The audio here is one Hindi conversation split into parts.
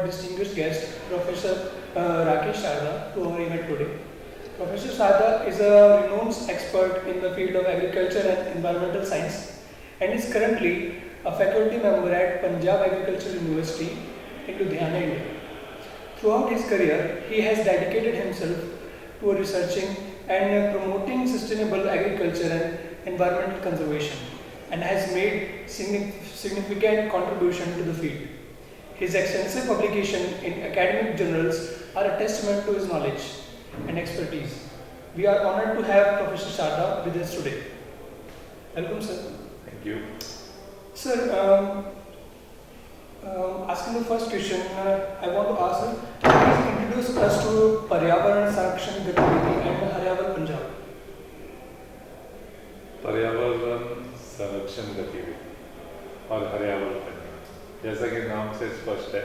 distinguished guest, Professor Rakesh Sarda, to our event today. Professor Sarda is a renowned expert in the field of agriculture and environmental science and is currently a faculty member at Punjab Agricultural University in Ludhiana, India. Throughout his career, he has dedicated himself to researching and promoting sustainable agriculture and environmental conservation and has made significant contribution to the field. His extensive publication in academic journals are a testament to his knowledge and expertise. We are honored to have Professor Sarda with us today. Welcome, sir. Thank you. Sir, asking the first question, I want to ask, please introduce us to Paryavaran Sanrakshan Gatividhi and Haryaval Punjab. पर्यावरण संरक्षण गतिविधि और हरियावल पंजाब, जैसा कि नाम से स्पष्ट है,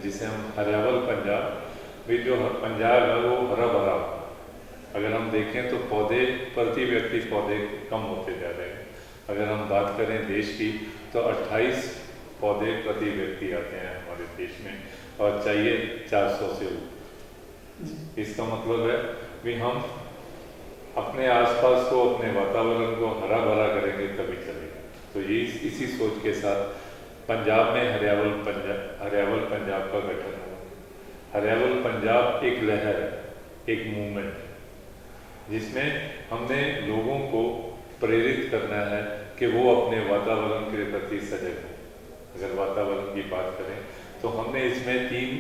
जिसे हम हरियावल पंजाब भी, जो पंजाब है वो हरा भरा। अगर हम देखें तो पौधे, प्रति व्यक्ति पौधे कम होते जा रहे हैं। अगर हम बात करें देश की तो 28 पौधे प्रति व्यक्ति आते हैं हमारे देश में और चाहिए 400 से ऊपर। इसका मतलब है कि हम अपने आसपास को, अपने वातावरण को हरा भरा करेंगे तभी चलेगा। तो ये इसी सोच के साथ पंजाब में हरियावल पंजाब का गठन हुआ। हरियावल पंजाब एक लहर है, एक मूवमेंट है, जिसमें हमने लोगों को प्रेरित करना है कि वो अपने वातावरण के प्रति सजग हो। अगर वातावरण की बात करें तो हमने इसमें 3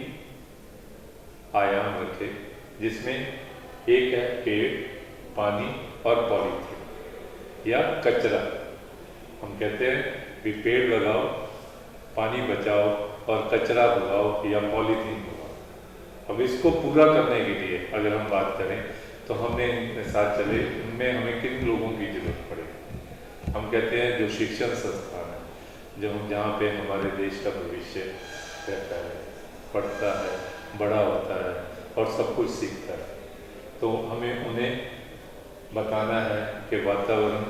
आयाम रखे, जिसमें एक है पेड़, पानी और पॉलीथीन या कचरा। हम कहते हैं कि पेड़ लगाओ, पानी बचाओ और कचरा भगाओ या पॉलीथीन भगाओ। अब इसको पूरा करने के लिए अगर हम बात करें तो हमने इनके साथ चले, इनमें हमें किन लोगों की जरूरत पड़ेगी। हम कहते हैं जो शिक्षण संस्थान है, जो जहाँ पे हमारे देश का भविष्य रहता है, पढ़ता है, बड़ा होता है और सब कुछ सीखता है, तो हमें उन्हें बताना है कि वातावरण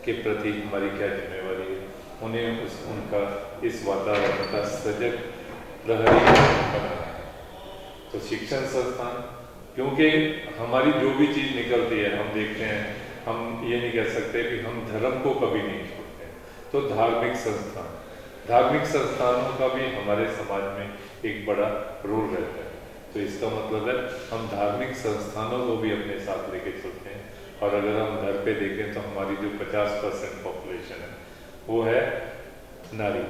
के प्रति हमारी क्या जिम्मेवारी है। उन्हें उनका इस वातावरण का सजग प्रहरी बनाना है। तो शिक्षण संस्थान, क्योंकि हमारी जो भी चीज़ निकलती है हम देखते हैं, हम ये नहीं कह सकते कि हम धर्म को कभी नहीं छोड़ते। तो धार्मिक संस्थानों का भी हमारे समाज में एक बड़ा रोल रहता है। तो इसका मतलब है हम धार्मिक संस्थानों को भी अपने साथ लेके चलते हैं। और अगर हम घर पे देखें तो हमारी जो 50% पॉपुलेशन है वो है नारी,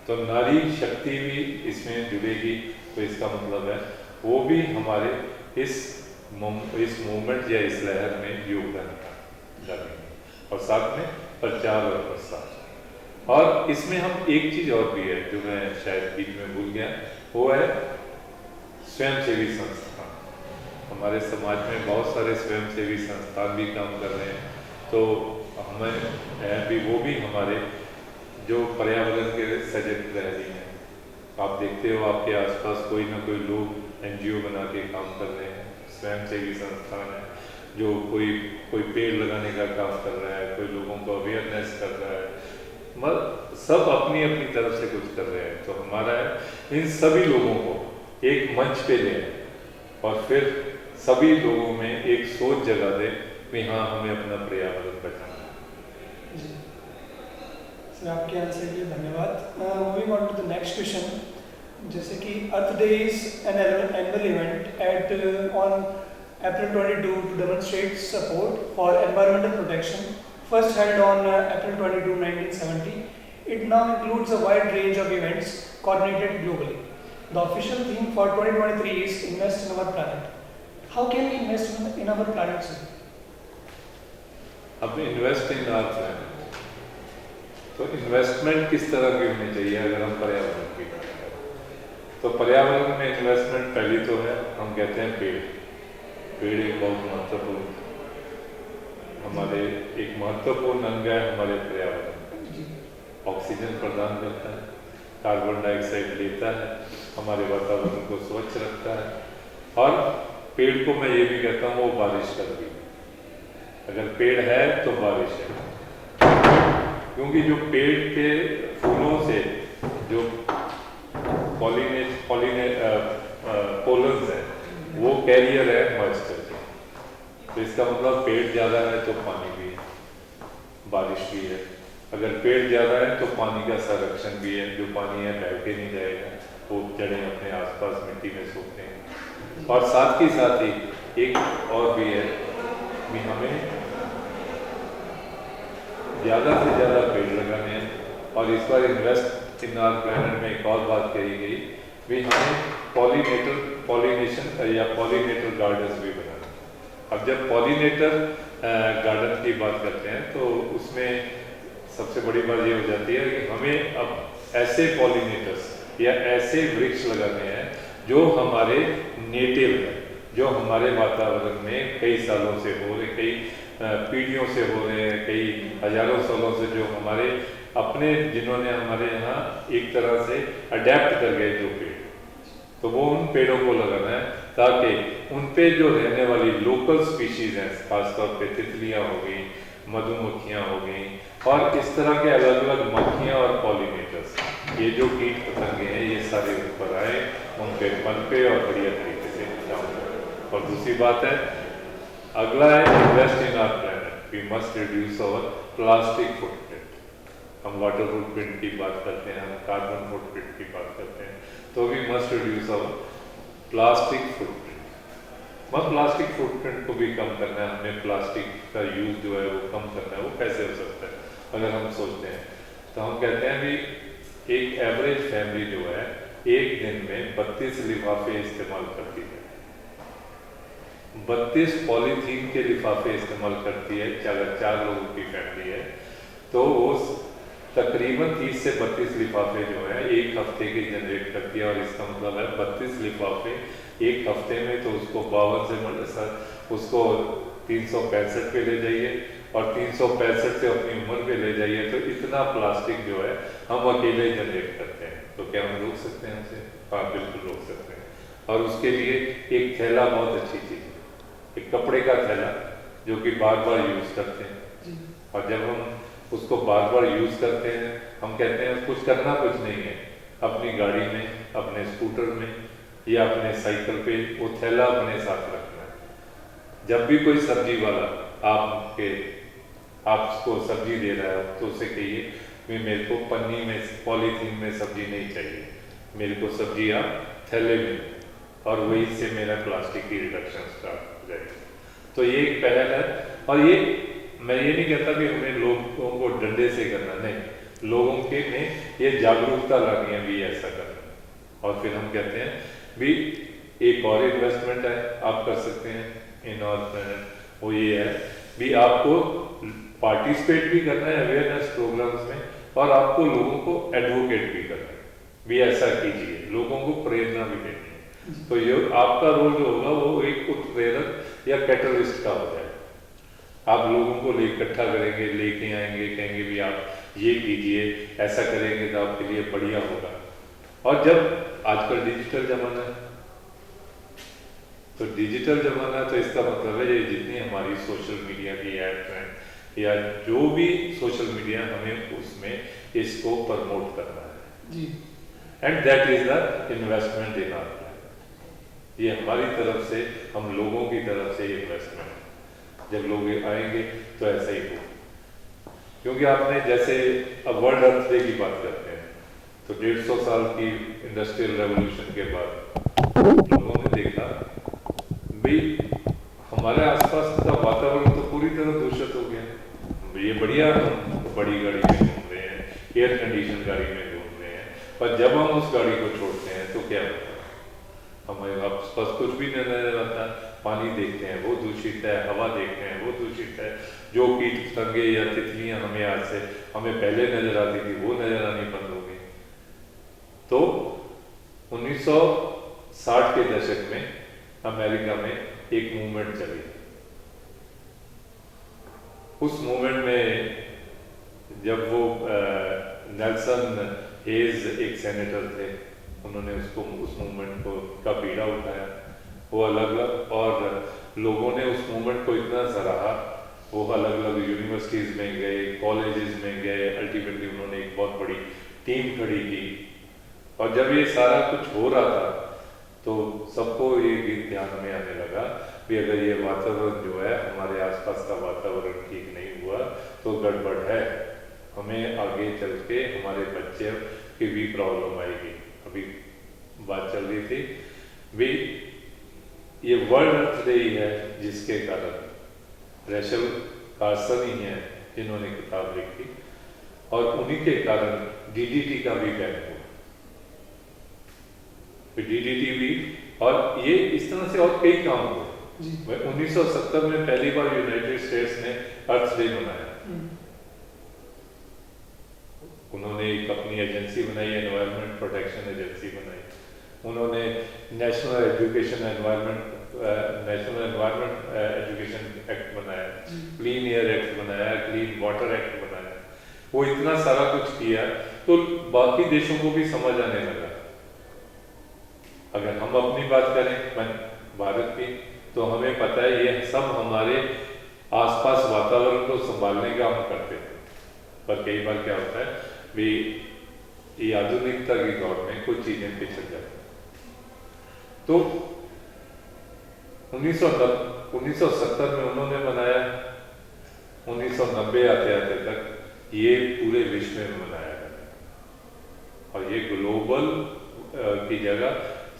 तो नारी शक्ति भी इसमें जुड़ेगी। तो इसका मतलब है वो भी हमारे इस मूवमेंट या इस लहर में योगदान डालेंगे। और साथ में प्रचार और प्रसार। और इसमें हम एक चीज़ और भी है जो मैं शायद बीच में भूल गया, वो है स्वयंसेवी संस्थान। हमारे समाज में बहुत सारे स्वयंसेवी संस्थान भी काम कर रहे हैं। तो हमें भी वो भी हमारे जो पर्यावरण के सजग प्रहरी हैं। आप देखते हो आपके आसपास कोई ना कोई लोग NGO बना के काम कर रहे हैं, स्वयंसेवी संस्थान है, जो कोई पेड़ लगाने का काम कर रहा है, कोई लोगों को अवेयरनेस कर रहा है, सब अपनी अपनी तरफ से कुछ कर रहे हैं। तो हमारा है इन सभी लोगों को एक मंच पे ले और फिर सभी लोगों में एक सोच जगा दे कि हाँ, हमें अपना पर्यावरण बचाना है। सर, आपके आंसर के लिए धन्यवाद। Moving on to the next question, जैसे कि Earth Day is an annual event at on April 22 to demonstrate support for environmental protection, first held on April 22, 1970. It now includes a wide range of events coordinated globally. The official theme for 2023 is Invest in Our Planet. How can we invest in our planet, sir? अब इन्वेस्ट इन आवर प्लैनेट, तो इन्वेस्टमेंट किस तरह की होनी चाहिए अगर हम पर्यावरण की बात करें। तो पर्यावरण में इन्वेस्टमेंट पहली तो है, हम कहते हैं पेड़ एक बहुत महत्वपूर्ण, हमारे एक महत्वपूर्ण अंग है हमारे पर्यावरण। ऑक्सीजन प्रदान करता है, कार्बन डाइऑक्साइड लेता है, हमारे वातावरण को स्वच्छ रखता है। और पेड़ को मैं ये भी कहता हूँ वो बारिश कर भी, अगर पेड़ है तो बारिश है, क्योंकि जो पेड़ के फूलों से जो पोलन्स हैं, वो कैरियर है मॉइस्चर के। तो इसका मतलब पेड़ ज़्यादा है तो पानी भी है, बारिश भी है। अगर पेड़ ज़्यादा है तो पानी का संरक्षण भी है, जो पानी है बह के नहीं जाएगा, वो जड़ें अपने आसपास मिट्टी में सोखते हैं। और साथ ही एक और भी है कि हमें ज़्यादा से ज़्यादा पेड़ लगाने हैं। और इस बार इन्वेस्ट इन आवर प्लानट में एक और बात कही गई भी हमें पॉलिनेशन या पॉलिनेटर गार्डन्स भी बनाना। अब जब पॉलिनेटर गार्डन की बात करते हैं तो उसमें सबसे बड़ी बात ये हो जाती है कि हमें अब ऐसे पॉलिनेटर्स या ऐसे वृक्ष लगाने हैं जो हमारे नेटिव हैं, जो हमारे वातावरण में कई सालों से हो रहे, कई पीढ़ियों से हो रहे हैं, कई हजारों सालों से जो हमारे अपने, जिन्होंने हमारे यहाँ एक तरह से अडेप्ट कर गए जो पेड़, तो वो उन पेड़ों को लगाना है ताकि उन पे जो रहने वाली लोकल स्पीशीज हैं, खासतौर पे तितलियाँ हो गई, मधुमक्खियाँ हो गई और इस तरह के अलग अलग मक्खियाँ और पॉलिनेटर्स, ये जो कीट पतंगे हैं, ये सारे ऊपर आए, उन पे पनपे और बढ़िया तरीके से काम करें। और दूसरी बात है, अगला है invest in our planet, we must reduce our plastic footprint. हम वाटर फुटप्रिंट की बात करते हैं, हम कार्बन फुटप्रिंट की बात करते हैं, तो we must reduce our plastic footprint. Plastic footprint को भी कम करना है, हमें प्लास्टिक का यूज जो है वो कम करना है। वो कैसे हो सकता है? अगर हम सोचते हैं तो हम कहते हैं भी एक एवरेज फैमिली जो है एक दिन में 32 लिफाफे इस्तेमाल करती है, 32 पॉलीथीन के लिफाफे इस्तेमाल करती है। अगर 4 लोगों की फैमिली है तो वो तकरीबन 30 से 32 लिफाफे जो है एक हफ्ते की जनरेट करती है। और इसका मतलब है 32 लिफाफे एक हफ्ते में, तो उसको 52 से उसको 365 पे ले जाइए और 365 से अपनी उम्र पे ले जाइए, तो इतना प्लास्टिक जो है हम अकेले जनरेट करते हैं। तो क्या हम रोक सकते हैं उसे? हाँ, बिल्कुल रोक सकते हैं। और उसके लिए एक थैला बहुत अच्छी चीज़ है, एक कपड़े का थैला जो कि बार बार यूज करते हैं। और जब हम उसको बार बार यूज करते हैं, हम कहते हैं कुछ करना कुछ नहीं है, अपनी गाड़ी में, अपने स्कूटर में या अपने साइकिल पे वो थैला अपने साथ रखना है। जब भी कोई सब्जी वाला आपको सब्जी दे रहा है तो उसे कहिए कि मेरे को पन्नी में, पॉलीथीन में सब्जी नहीं चाहिए, मेरे को सब्जी आप थैले में, और वही से मेरा प्लास्टिक की रिडक्शन स्टार्ट हो जाएगी। तो ये एक पहल है। और ये मैं ये नहीं कहता कि हमें लोगों को डंडे से करना, नहीं, लोगों के में ये जागरूकता लानी है भी ऐसा करना। और फिर हम कहते हैं भी एक और इन्वेस्टमेंट है आप कर सकते हैं इन आवर प्लैनेट, वो ये है भी आपको पार्टिसिपेट भी करना है अवेयरनेस प्रोग्राम्स में, और आपको लोगों को एडवोकेट भी करना है भी ऐसा कीजिए, लोगों को प्रेरणा भी देनी है। तो ये आपका रोल जो होगा वो एक उत्प्रेरक या कैटलिस्ट का हो जाएगा। आप लोगों को इकट्ठा करेंगे, लेके आएंगे, कहेंगे भी आप ये कीजिए, ऐसा करेंगे तो आपके लिए बढ़िया होगा। और जब आजकल डिजिटल जमाना है, तो डिजिटल जमाना, तो इसका मतलब है ये जितनी हमारी सोशल मीडिया की ऐप्स हैं या जो भी सोशल मीडिया, हमें उसमें इसको प्रमोट करना है जी। And that is the investment in our planet. ये हमारी तरफ से, हम लोगों की तरफ से इन्वेस्टमेंट। जब लोग आएंगे तो ऐसा ही हो, क्योंकि आपने जैसे अब वर्ल्ड अर्थ डे की बात करते हैं, तो 150 साल की इंडस्ट्रियल रेवोल्यूशन के बाद लोगों ने देखा भाई हमारे आसपास का वातावरण तो पूरी तरह दूषित हो गया। ये बढ़िया, हम बड़ी गाड़ी में घूम रहे हैं, एयर कंडीशन गाड़ी में घूम रहे हैं, पर जब हम उस गाड़ी को छोड़ते हैं तो क्या होता है? हमारे आसपास कुछ भी नहीं नजर आता। पानी देखते हैं वो दूषित है, हवा देखते हैं वो दूषित है, जो कीट पतंगे या तितलियां हमें आज से, हमें पहले नजर आती थी, वो नजर आनी बंद हो गई। तो 1960 के दशक में अमेरिका में एक मूवमेंट चली। उस मूवमेंट में जब वो नेल्सन हेज एक सेनेटर थे, उन्होंने उसको, उस मूवमेंट को का बीड़ा उठाया, वो अलग अलग, और लोगों ने उस मूवमेंट को इतना सराहा, वो अलग अलग यूनिवर्सिटीज़ में गए, कॉलेजेस में गए, अल्टीमेटली उन्होंने एक बहुत बड़ी टीम खड़ी की और जब ये सारा कुछ हो रहा था तो सबको ये ध्यान में आने लगा कि अगर ये वातावरण जो है हमारे आसपास का वातावरण ठीक नहीं हुआ तो गड़बड़ है, हमें आगे चल के हमारे बच्चे की भी प्रॉब्लम आएगी। अभी बात चल रही थी भी ये वर्ल्ड अर्थ डे ही है जिसके कारण रेचल कार्सन ही है जिन्होंने किताब लिखी और उन्हीं के कारण डीडीटी का भी बैन हुआ। डीडीटी भी और ये इस तरह से और कई काम हुए। 1970 में पहली बार यूनाइटेड स्टेट्स ने अर्थ डे मनाया। उन्होंने एक अपनी एजेंसी बनाई, एनवायरनमेंट प्रोटेक्शन एजेंसी बनाई। उन्होंने नेशनल एजुकेशन एजुकेशन एक्ट बनाया, क्लीन एयर एक्ट बनाया, क्लीन वाटर एक्ट बनाया। वो इतना सारा कुछ किया तो बाकी देशों को भी समझ आने लगा। अगर हम अपनी बात करें भारत की तो हमें पता है ये सब हमारे आसपास वातावरण को संभालने का हम करते थे, पर कई बार क्या होता है भी ये आधुनिकता के दौर में कुछ चीजें पिछड़ जाती। तो 1970 में उन्होंने बनाया, 1990 आते आते तक ये पूरे विश्व में मनाया गया और ये ग्लोबल की जगह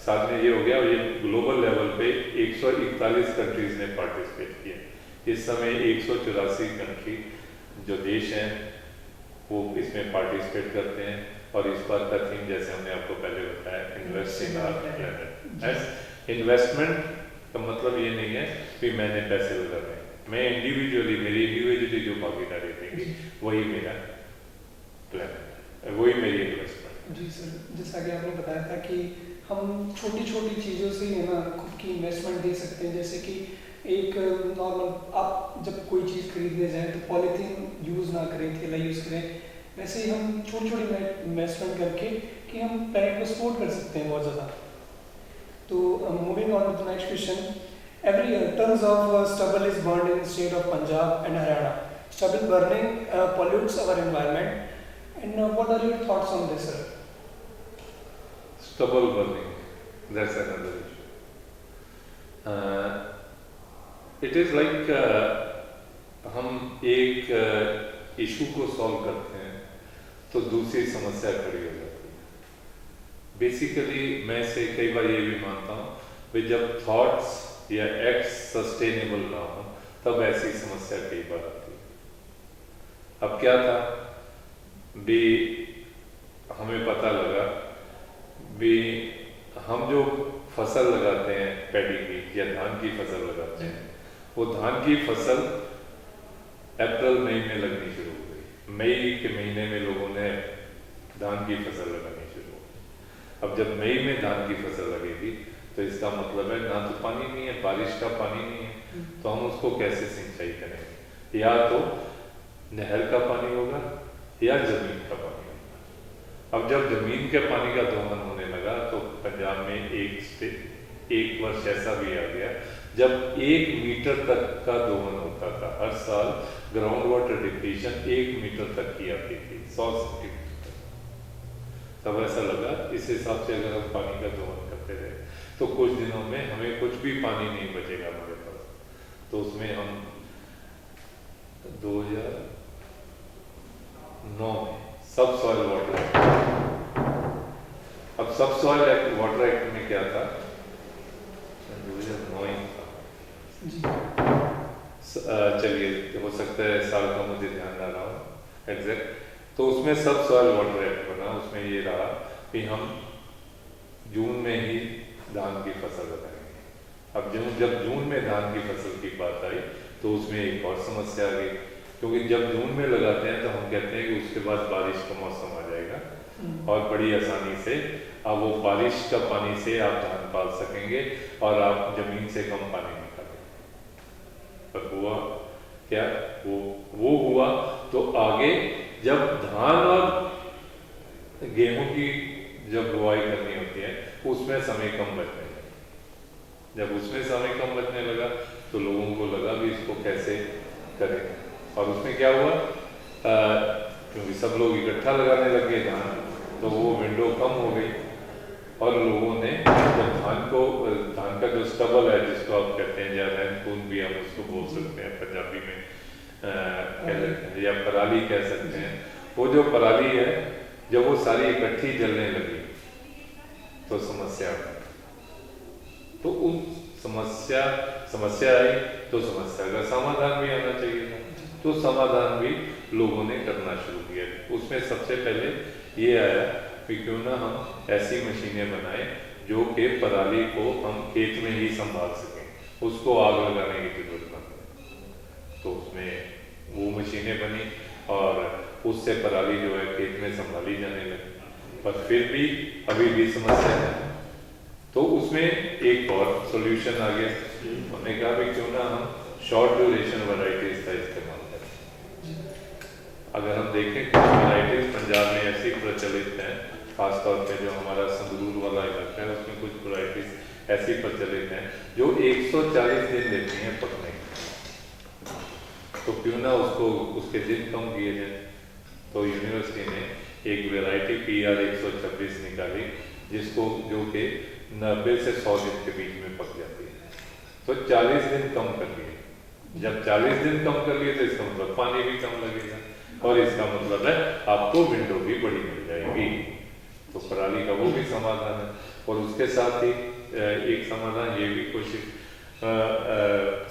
साथ में ये हो गया और ये ग्लोबल लेवल पे 141 कंट्रीज ने पार्टिसिपेट किया। इस समय 184 कंट्री जो देश हैं वो इसमें पार्टिसिपेट करते हैं और इस बार का थीम जैसे हमने आपको पहले बताया invest in our planet. Investment का मतलब ये नहीं है कि मैंने पैसे लगाने, मैं इंडिविजुअली मेरी इंडिविजुअली जो भागीदारी देंगी वही मेरा प्लान, वही मेरी इन्वेस्टमेंट। जी सर, जैसा कि आपने बताया था कि हम छोटी छोटी चीज़ों से है ना खुद की इन्वेस्टमेंट दे सकते हैं। जैसे कि एक नॉर्मल आप जब कोई चीज़ खरीदने जाएं तो पॉलीथीन यूज़ ना करें, थैला यूज़ करें। वैसे ही हम छोटी छोटी इन्वेस्टमेंट करके कि हम प्लानेट को सपोर्ट कर सकते हैं बहुत ज़्यादा। तो moving on to the next question, every year tons of stubble is burned in the state of Punjab and Haryana. Stubble burning pollutes our environment. And what are your thoughts on this, sir? Stubble burning, that's another issue. It is like हम एक इशू को सॉल्व करते हैं तो दूसरी समस्या खड़ी हो जाती है। बेसिकली मैं से कई बार ये भी मानता हूँ कि जब थॉट्स या एक्ट सस्टेनेबल ना हो तब ऐसी समस्या कई बार आती है। अब क्या था भी हमें पता लगा भी हम जो फसल लगाते हैं पैडी की या धान की फसल लगाते हैं वो धान की फसल अप्रैल मई में लगनी शुरू हो गई। मई के महीने में लोगों ने धान की फसल लगानी शुरू हो गई। अब जब मई में धान की फसल लगेगी तो इसका मतलब है ना तो पानी नहीं है, बारिश का पानी नहीं है, तो हम उसको कैसे सिंचाई करेंगे? या तो नहर का पानी होगा या जमीन का पानी होगा। अब जब जमीन के पानी का दोहन होने लगा तो पंजाब में एक वर्ष ऐसा भी आ गया जब 1 मीटर तक का दोहन होता था। हर साल ग्राउंड वाटर डिप्लीशन 1 मीटर तक की आती थी, 100 सेंटीमीटर तक। तब ऐसा लगा इस हिसाब से अगर हम पानी का दोहन करते रहे तो कुछ दिनों में हमें कुछ भी पानी नहीं बचेगा हमारे पास। तो उसमें हम 2009 में सब सॉइल वाटर एक्ट, अब सब सॉइल वाटर एक्ट में क्या था, 2009 था, चलिए हो सकता है साल का मुझे ध्यान ना रहा हो एग्जैक्ट। तो उसमें सब सॉइल वाटर एक्ट बना, उसमें ये रहा कि हम जून में ही धान की फसल लगाएंगे। अब जब जून में धान की फसल की बात आई तो उसमें एक और समस्या आ गई, क्योंकि जब जून में लगाते हैं तो हम कहते हैं कि उसके बाद बारिश का मौसम आ जाएगा और बड़ी आसानी से अब वो बारिश का पानी से आप धान पाल सकेंगे और आप जमीन से कम पानी निकालेंगे। पर हुआ क्या, वो हुआ तो आगे जब धान और गेहूं की जब बुआई करनी होती है उसमें समय कम बचने लगा। जब उसमें समय कम बचने लगा तो लोगों को लगा भी इसको कैसे करें। और उसमें क्या हुआ, क्योंकि सब लोग इकट्ठा लगाने लग गए धान, तो वो विंडो कम हो गई और लोगों ने जब धान का जो स्टबल है जिसको आप कहते हैं, या रैनकून भी हम उसको बोल सकते हैं पंजाबी में, कह सकते हैं, या पराली कह सकते हैं, वो जो पराली है जब वो सारी इकट्ठी जलने लगी तो समस्या आई। तो उस समस्या आई तो समस्या का समाधान भी आना चाहिए था, तो समाधान भी लोगों ने करना शुरू किया। उसमें सबसे पहले ये आया कि क्यों ना हम ऐसी मशीनें बनाएं जो कि पराली को हम खेत में ही संभाल सकें, उसको आग लगाने की जरूरत ना पड़े। तो उसमें वो मशीनें बनी और उससे पराली जो है खेत में संभाली जाने लगी, पर फिर भी अभी भी समस्या है। तो उसमें एक और सॉल्यूशन आ गया, हमने कहा भी क्यों ना हम शॉर्ट ड्यूरेशन वैरायटीज का इस्तेमाल करें। अगर हम देखें कुछ वैरायटीज पंजाब में ऐसी प्रचलित हैं, खासतौर पे जो हमारा संगरूर वाला इलाका है उसमें कुछ वैरायटीज ऐसी प्रचलित हैं जो 140 दिन लेती हैं पकने के, तो क्यों ना उसके दिन कम किए जाए। तो यूनिवर्सिटी ने एक वैरायटी PR 126 निकाली जिसको जो कि 90 से 100 दिन के बीच में पक जाती है, तो 40 दिन कम कर लिए। जब 40 दिन कम कर लिए तो इसका मतलब पानी भी कम लगेगा और इसका मतलब है आपको विंडो भी बड़ी मिल जाएगी। तो पराली का वो भी समाधान है। और उसके साथ ही एक समाधान ये भी कोशिश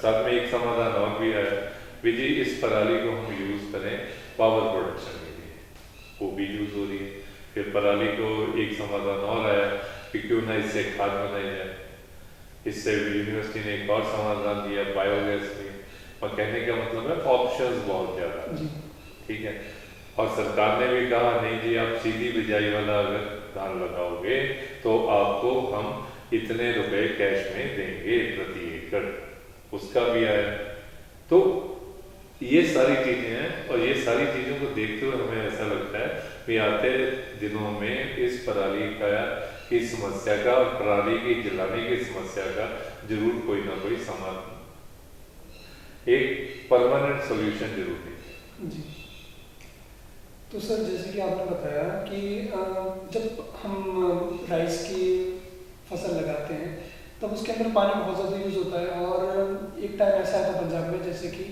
साथ में एक समाधान और भी आया भी जी, इस पराली को हम यूज करें पावर प्रोडक्शन के लिए, वो भी यूज हो रही है। फिर पराली को एक समाधान और आया कि क्यों ना इससे खाद बनाई जाए। इससे यूनिवर्सिटी ने एक और समाधान दिया बायोगैस में। और कहने का मतलब है ऑप्शंस बहुत ज़्यादा, ठीक है। और सरकार ने भी कहा नहीं जी, आप सीधी बिजाई वाला अगर धान लगाओगे तो आपको हम इतने रुपए कैश में देंगे प्रति एकड़, उसका भी आया। तो ये सारी चीजें हैं और ये सारी चीजों को देखते हुए हमें ऐसा लगता है कि आते दिनों में इस पराली की समस्या का और पराली की जलाने की समस्या का जरूर कोई ना कोई समाधान, एक परमानेंट सॉल्यूशन जरूर है जी। तो सर जैसे कि आपने बताया कि जब हम राइस की फसल लगाते हैं तब उसके अंदर पानी बहुत ज़्यादा यूज़ होता है। और एक टाइम ऐसा था पंजाब में जैसे कि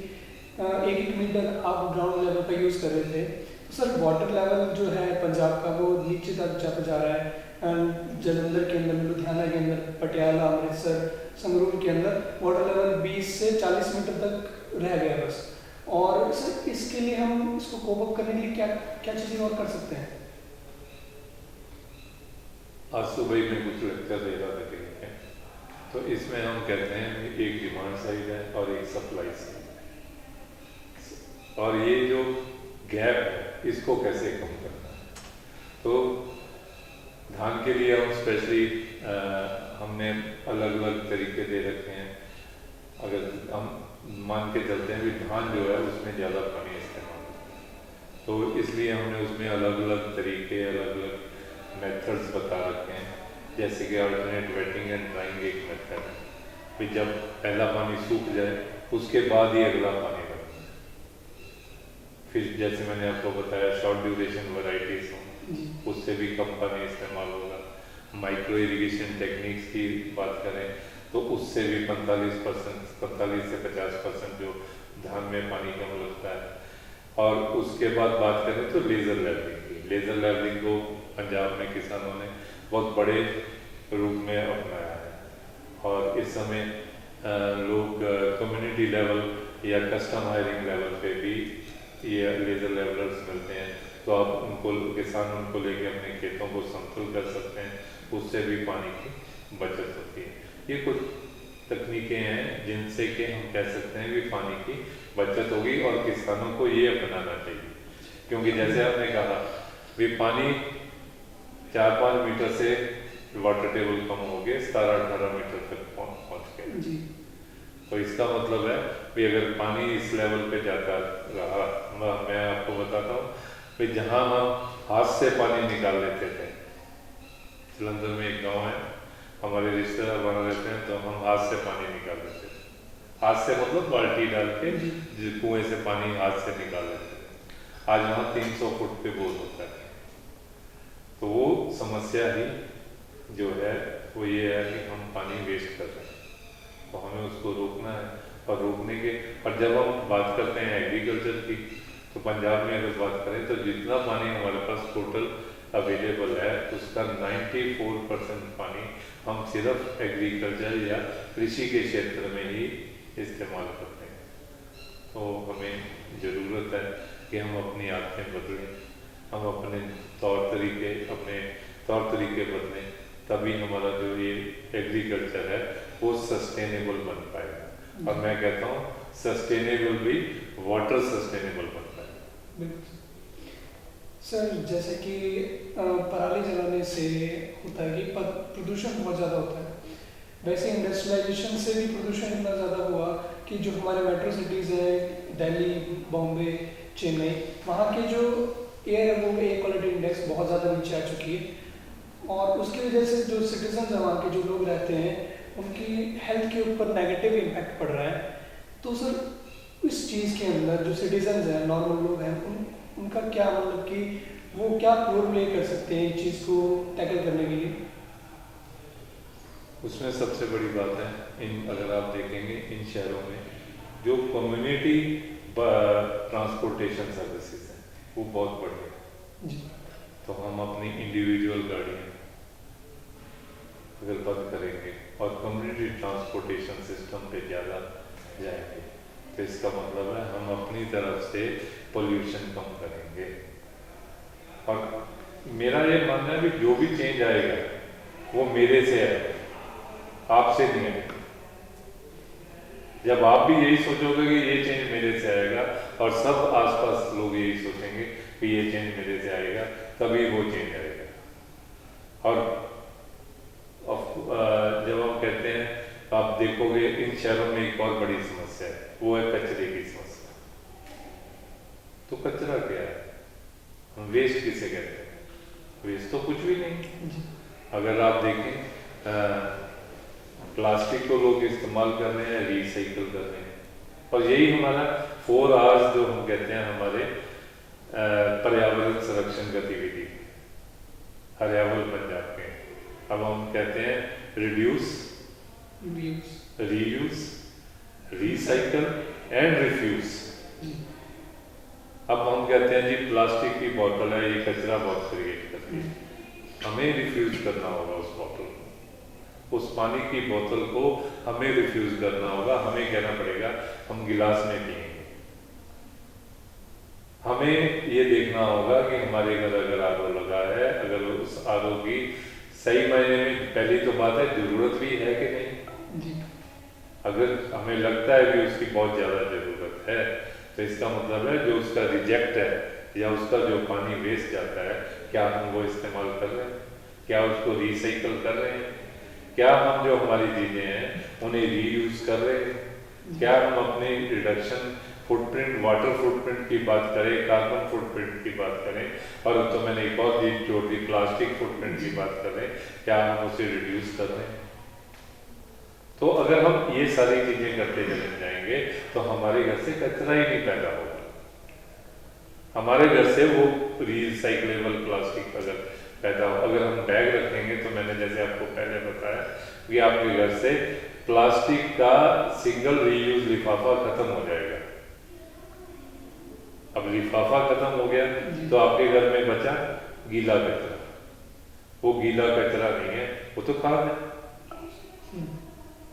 1 मीटर आप ग्राउंड लेवल पर यूज़ कर रहे थे, तो सर वाटर लेवल जो है पंजाब का वो नीचे तक जा रहा है। जलंधर के अंदर, लुधियाना के अंदर, पटियाला, अमृतसर, संगरूर के अंदर वाटर लेवल 20 से 40 मीटर तक रह गया बस। और सर इसके लिए हम इसको कोप अप करने के लिए क्या क्या चीज़ें और कर सकते हैं? आज सुबह ही मैं कुछ लेक्चर दे रहा था कहीं पे, तो इसमें हम कहते हैं एक डिमांड साइड है और एक सप्लाई साइड, और ये जो गैप है इसको कैसे कम करना है। तो धान के लिए हम स्पेशली हमने अलग अलग तरीके दे रखे हैं। अगर हम मान के चलते हैं कि धान जो है उसमें ज़्यादा पानी इस्तेमाल होता है, तो इसलिए हमने उसमें अलग अलग तरीके, अलग अलग मेथड्स बता रखे हैं। जैसे कि अल्टरनेट वेटिंग एंड ड्राइंग एक मेथड है कि जब पहला पानी सूख जाए उसके बाद ही अगला पानी लगता है। फिर जैसे मैंने आपको बताया शॉर्ट ड्यूरेशन वैरायटीज हों, उससे भी कम पानी इस्तेमाल होगा। माइक्रो इरिगेशन टेक्निक्स की बात करें तो उससे भी 45 से 50% जो धान में पानी कम लगता है। और उसके बाद बात करें तो लेज़र लेवलिंग की। लेज़र लेवलिंग को पंजाब में किसानों ने बहुत बड़े रूप में अपनाया है और इस समय लोग कम्युनिटी लेवल या कस्टम हायरिंग लेवल पे भी ये लेज़र लेवलर्स मिलते हैं, तो आप किसान उनको लेके अपने खेतों को समतल कर सकते हैं, उससे भी पानी की बचत होती है। ये कुछ तकनीकें हैं जिनसे कि हम कह सकते हैं कि पानी की बचत होगी और किसानों को ये अपनाना चाहिए। क्योंकि जैसे आपने कहा भी पानी 4-5 मीटर से वाटर टेबल कम हो गए 17-18 मीटर तक पहुँच गए। तो इसका मतलब है कि अगर पानी इस लेवल पे जाता रहा, मैं आपको बताता हूँ कि जहाँ हम हाथ से पानी निकाल लेते थे, जलंधर में एक गांव है, हमारे रिश्तेदार वहाँ रहते हैं, तो हम हाथ से पानी निकाल लेते थे। हाथ से मतलब बाल्टी डाल के कुएं से पानी हाथ से निकाल लेते थे। आज वहाँ 300 फुट पे बोर होता है। तो वो समस्या ही जो है वो ये है कि हम पानी वेस्ट कर रहे हैं, तो हमें उसको रोकना है। और रोकने के, और जब हम बात करते हैं एग्रीकल्चर की, तो पंजाब में अगर बात करें तो जितना पानी हमारे पास टोटल अवेलेबल है उसका 94% पानी हम सिर्फ एग्रीकल्चर या कृषि के क्षेत्र में ही इस्तेमाल करते हैं। तो हमें ज़रूरत है कि हम अपनी आदतें बदलें, हम अपने तौर तरीके बदलें, तभी हमारा जो ये एग्रीकल्चर है वो सस्टेनेबल बन पाएगा। और मैं कहता हूँ सस्टेनेबल भी वाटर सस्टेनेबल बन पाएगा। सर, जैसे कि पराली जलाने से होता है कि प्रदूषण बहुत ज़्यादा होता है, वैसे इंडस्ट्रियलाइजेशन से भी प्रदूषण इतना ज़्यादा हुआ कि जो हमारे मेट्रो सिटीज़ हैं, दिल्ली, बॉम्बे, चेन्नई, वहाँ के जो एयर है वो एयर क्वालिटी इंडेक्स बहुत ज़्यादा नीचे आ चुकी है। और उसकी वजह से जो सिटीजन है, वहाँ के जो लोग रहते हैं, उनकी हेल्थ के ऊपर नेगेटिव इम्पैक्ट पड़ रहा है। तो सर इस चीज़ के अंदर जो सिटीजन हैं, नॉर्मल लोग हैं, उनका क्या मतलब कि वो क्या रोल प्ले कर सकते हैं इस चीज़ को टैकल करने के लिए? उसमें सबसे बड़ी बात है, अगर आप देखेंगे इन शहरों में जो कम्युनिटी ट्रांसपोर्टेशन सर्विसेज हैं वो बहुत बढ़िया है। तो हम अपनी इंडिविजुअल गाड़ियाँ अगर बंद करेंगे और कम्युनिटी ट्रांसपोर्टेशन सिस्टम पे ज़्यादा जाएंगे, तो इसका मतलब है हम अपनी तरफ से पोल्यूशन कम करेंगे। और मेरा ये मानना है कि जो भी चेंज आएगा वो मेरे से आएगा, आपसे नहीं आएगा। जब आप भी यही सोचोगे कि ये चेंज मेरे से आएगा और सब आसपास लोग यही सोचेंगे कि ये चेंज मेरे से आएगा, तभी वो चेंज आएगा। और जब हम कहते हैं, आप देखोगे इन शहरों में एक और बड़ी समस्या है, वो है कचरे की समस्या। तो कचरा क्या है? हम वेस्ट किसे कहते हैं? वेस्ट तो कुछ भी नहीं। अगर आप देखें प्लास्टिक को लोग इस्तेमाल कर रहे हैं, रिसाइकिल कर रहे हैं, और यही हमारा 4 आवर्स जो हम कहते हैं हमारे पर्यावरण संरक्षण गतिविधि हरियावल पंजाब में, अब हम कहते हैं reduce, reuse, recycle and refuse. अब हम कहते हैं जी प्लास्टिक की बोतल है, ये कचरा बहुत क्रिएट करती है, हमें रिफ्यूज करना होगा उस बोतल को, उस पानी की बोतल को हमें रिफ्यूज करना होगा। हमें कहना पड़ेगा हम गिलास में पिएंगे। हमें ये देखना होगा कि हमारे घर अगर आरओ लगा है, अगर उस आरओ की सही मायने में पहली तो बात है जरूरत भी है कि नहीं जी। अगर हमें लगता है कि उसकी बहुत ज़्यादा ज़रूरत है, तो इसका मतलब है जो उसका रिजेक्ट है या उसका जो पानी वेस्ट जाता है, क्या हम वो इस्तेमाल कर रहे हैं, क्या उसको रिसाइकल कर रहे हैं, क्या हम जो हमारी चीज़ें हैं उन्हें रीयूज कर रहे हैं, क्या हम अपने रिडक्शन फुटप्रिंट, वाटर फुटप्रिंट की बात करें, कार्बन फुटप्रिंट की बात करें, और तो मैंने एक और चीज जोड़ दी, प्लास्टिक फुटप्रिंट की बात करें, क्या हम उसे रिड्यूस कर रहे हैं। तो अगर हम ये सारी चीजें करते चले जाएंगे तो हमारे घर से कचरा ही नहीं पैदा होगा। हमारे घर से वो रिसाइक्लेबल प्लास्टिक अगर पैदा हो, अगर हम बैग रखेंगे, तो मैंने जैसे आपको पहले बताया कि आपके घर से प्लास्टिक का सिंगल रीयूज लिफाफा खत्म हो जाएगा। अब लिफाफा खत्म हो गया तो आपके घर में बचा गीला कचरा। वो गीला कचरा नहीं है, वो तो खाद है।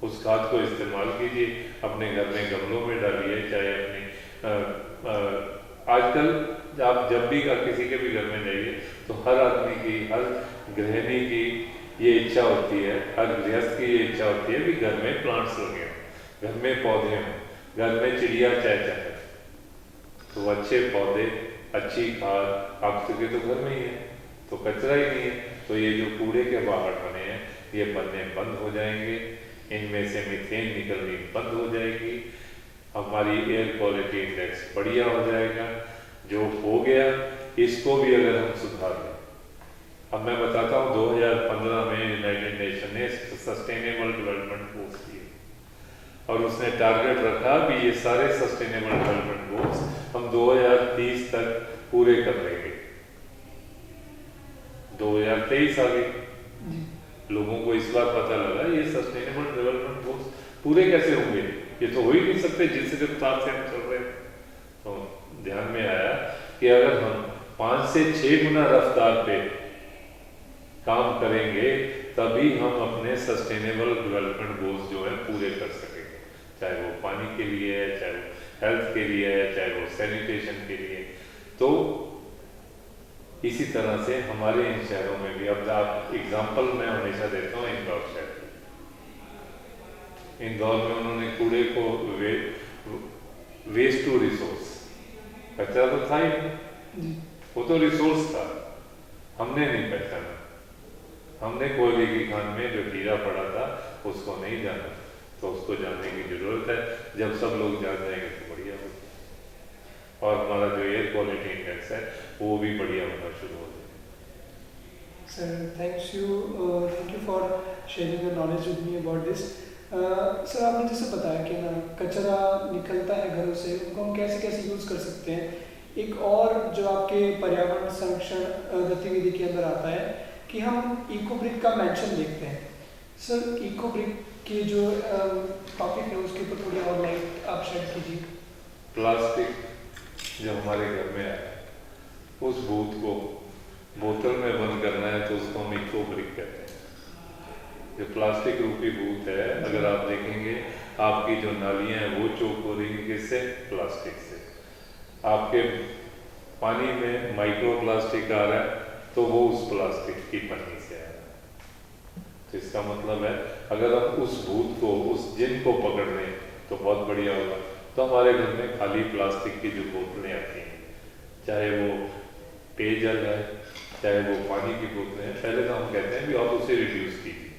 उस खाद को इस्तेमाल कीजिए, अपने घर में गमलों में डालिए, चाहे अपनी आजकल आप जब भी किसी के भी घर में जाइए तो हर आदमी की, हर गृहिणी की ये इच्छा होती है, हर गृहस्थ की ये इच्छा होती है कि घर में प्लांट्स लगे हों, घर में पौधे हों, घर में चिड़िया चहचहे। तो अच्छे पौधे, अच्छी खाद आप सके तो घर में ही है, तो कचरा ही नहीं है। तो ये जो कूड़े के बाहर बने हैं ये बनने बंद हो जाएंगे, इनमें से मीथेन निकलनी बंद हो जाएगी, हमारी एयर क्वालिटी इंडेक्स बढ़िया हो जाएगा। जो हो गया इसको भी अगर हम सुधार लें, अब मैं बताता हूँ 2015 में यूनाइटेड नेशन ने सस्टेनेबल डेवलपमेंट गोल्स दिए और उसने टारगेट रखा कि ये सारे सस्टेनेबल डेवलपमेंट गोल्स हम 2030 तक पूरे कर लेंगे। 2023 आ गई, जी लोगों को इस बार पता लगा ये सस्टेनेबल डेवलपमेंट गोल्स पूरे कैसे होंगे, ये तो हो ही नहीं सकते जिस रफ्तार से हम चल रहे हैं। तो ध्यान में आया कि अगर हम 5 से 6 गुना रफ्तार पे काम करेंगे तभी हम अपने सस्टेनेबल डेवलपमेंट गोल्स जो है पूरे कर सकेंगे, चाहे वो पानी के लिए है, चाहे वो हेल्थ के लिए है, चाहे वो सैनिटेशन के लिए। तो इसी तरह से हमारे इन शहरों में भी, अब आप एग्जाम्पल मैं हमेशा देता हूँ इंदौर शहर, इंदौर में उन्होंने कूड़े को वेस्ट टू रिसोर्स, कचरा तो था ही नहीं, जी वो तो रिसोर्स था, हमने नहीं पहचाना, हमने कोयले की खान में जो हीरा पड़ा था उसको नहीं जाना, तो उसको जानने की जरूरत है। जब सब लोग जान जाएंगे तो बढ़िया होगा, और हमारा जो एयर क्वालिटी इंडेक्स है वो भी बढ़िया होना शुरू हो जाएगा। Sir thank you for sharing your knowledge with me about this. Sir आपने जैसे बताया कि ना कचरा निकलता है घरों से, उनको हम कैसे कैसे यूज़ कर सकते हैं। एक और जो आपके पर्यावरण संरक्षण गतिविधि के अंदर आता है कि हम इको ब्रिक का मेंशन देखते हैं। सर इको ब्रिक के जो टॉपिक है उसके ऊपर थोड़ी और लाइट आप शेड कीजिए। प्लास्टिक जब हमारे घर में आया, उस भूत को बोतल में बंद करना है तो उसको हम इको ब्रिक कहते हैं। जो प्लास्टिक रूपी भूत है, अगर आप देखेंगे आपकी जो नालियां हैं वो चोक हो रही है, किससे? प्लास्टिक से। आपके पानी में माइक्रो प्लास्टिक आ रहा है तो वो उस प्लास्टिक की पन्नी से आ रहा है। तो इसका मतलब है अगर हम उस भूत को, उस जिन को पकड़ लें तो बहुत बढ़िया होगा। तो हमारे घर में खाली प्लास्टिक की जो बोतलें आती हैं, चाहे वो पेयजल है, चाहे वो पानी की बोतलें हैं, पहले तो हम कहते हैं कि आप उसे रिड्यूस कीजिए,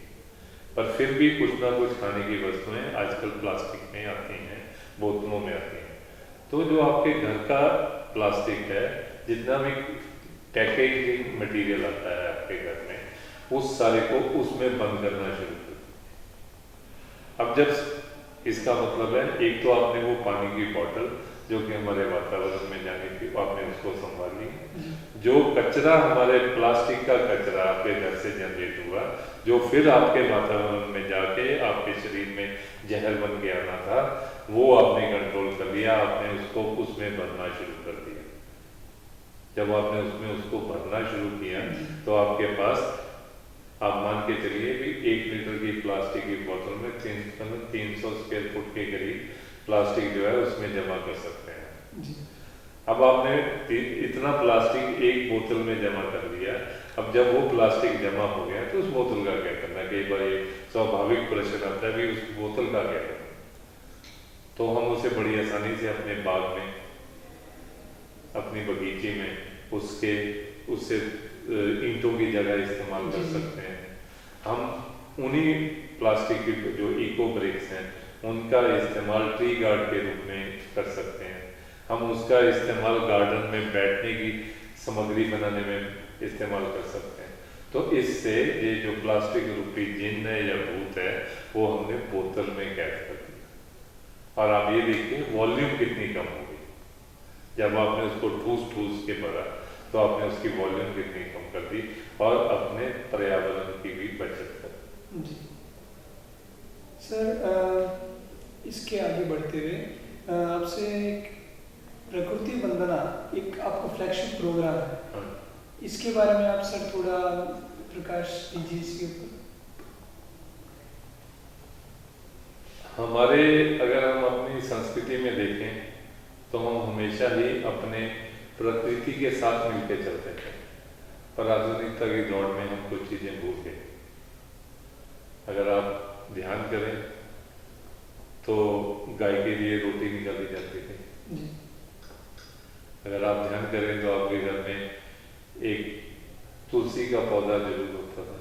पर फिर भी कुछ ना कुछ खाने की वस्तुएं आजकल प्लास्टिक में आती हैं, बोतलों में आती हैं। तो जो आपके घर का प्लास्टिक है, जितना भी पैकेजिंग मटेरियल आता है आपके घर में, उस सारे को उसमें बंद करना शुरू कर। अब जब इसका मतलब है, एक तो आपने वो पानी की बोतल जो कि हमारे वातावरण में जाने की, आपने उसको संभाल ली। जो कचरा हमारे प्लास्टिक का कचरा आपके घर से जनरेट हुआ, जो फिर आपके वातावरण में जाके आपके शरीर में जहर बन के आना था, वो आपने कंट्रोल कर लिया, आपने उसको उसमें भरना शुरू कर दिया। जब आपने उसमें उसको भरना शुरू किया तो आपके पास, आप मान के चलिए भी 1 लीटर की प्लास्टिक की बोतल में 300 स्क्वायर फुट के करीब प्लास्टिक जो है उसमें जमा कर सकते हैं जी। अब आपने इतना प्लास्टिक एक बोतल में जमा कर दिया। अब जब वो प्लास्टिक जमा हो गया तो उस बोतल का क्या करना? कई बार ये स्वाभाविक प्रश्न आता है भी उस बोतल का क्या करना। तो हम उसे बड़ी आसानी से अपने बाग में, अपनी बगीचे में उससे ईंटों की जगह इस्तेमाल कर सकते हैं। हम उन्हीं प्लास्टिक की जो इको ब्रिक्स हैं उनका इस्तेमाल ट्री गार्ड के रूप में कर सकते हैं। हम उसका इस्तेमाल गार्डन में बैठने की सामग्री बनाने में इस्तेमाल कर सकते हैं। तो इससे ये जो प्लास्टिक रूपी जिन है या भूत है वो हमने बोतल में कैद कर दिया। और आप ये देखिए वॉल्यूम कितनी कम हो गई। जब आपने उसको ठूस के भरा तो आपने उसकी वॉल्यूम कितनी कम कर दी और अपने पर्यावरण की भी बचत कर। जी सर, इसके आगे बढ़ते हुए आपसे एक प्रकृति वंदना, एक आपका फ्लैगशिप प्रोग्राम है, इसके बारे में आप सर थोड़ा प्रकाश दीजिए इसके ऊपर। हमारे, अगर हम अपनी संस्कृति में देखें तो हम हमेशा ही अपने प्रकृति के साथ मिलकर चलते थे, पर आधुनिकता की दौड़ में हम कुछ चीजें भूल गए। अगर आप ध्यान करें तो गाय के लिए रोटी निकाली जाती थी। अगर आप ध्यान करें तो आपके घर में एक तुलसी का पौधा जरूर होता था।